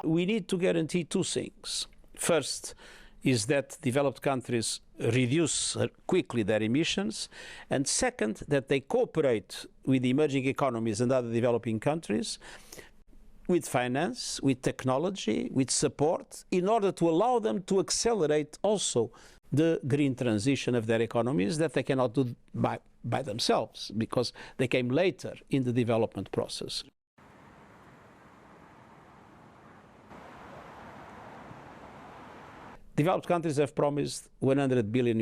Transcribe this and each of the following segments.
We need to guarantee two things. First is that developed countries reduce quickly their emissions, and second, that they cooperate with emerging economies and other developing countries with finance, with technology, with support, in order to allow them to accelerate also the green transition of their economies that they cannot do by themselves, because they came later in the development process. Developed countries have promised $100 billion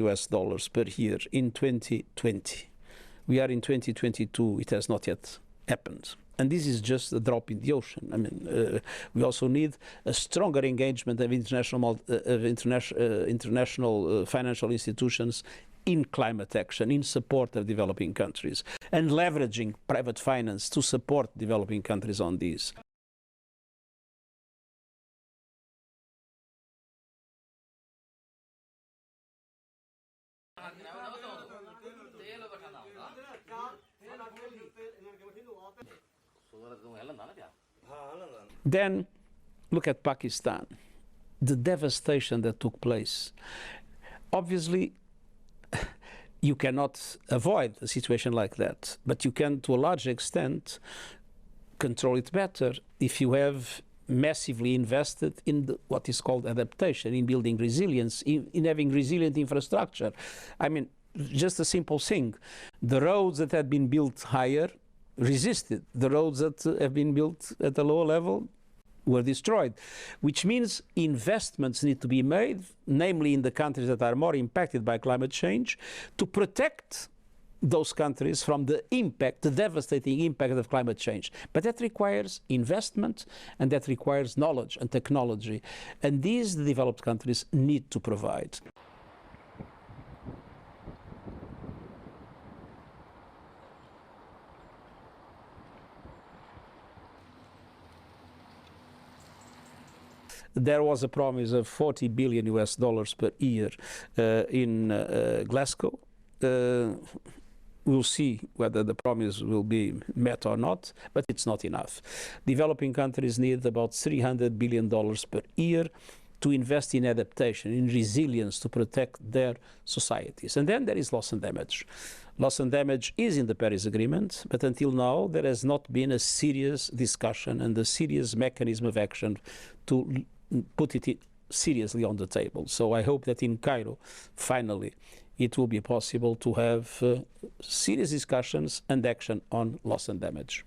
per year in 2020. We are in 2022, it has not yet happened. And this is just a drop in the ocean. I mean, we also need a stronger engagement of international financial institutions in climate action, in support of developing countries, and leveraging private finance to support developing countries on these. Then look at Pakistan, the devastation that took place. Obviously, you cannot avoid a situation like that, but you can, to a large extent, control it better if you have massively invested in what is called adaptation, in building resilience, in having resilient infrastructure. I mean, just a simple thing. The roads that had been built higher resisted. The roads that have been built at a lower level were destroyed, which means investments need to be made, namely in the countries that are more impacted by climate change, to protect those countries from the impact, the devastating impact of climate change. But that requires investment, and that requires knowledge and technology. And these the developed countries need to provide. There was a promise of $40 billion per year in Glasgow. We'll see whether the promise will be met or not, but it's not enough. Developing countries need about $300 billion per year to invest in adaptation, in resilience, to protect their societies. And then there is loss and damage. Loss and damage is in the Paris Agreement, but until now there has not been a serious discussion and a serious mechanism of action to put it seriously on the table. So I hope that in Cairo, finally, it will be possible to have serious discussions and action on loss and damage.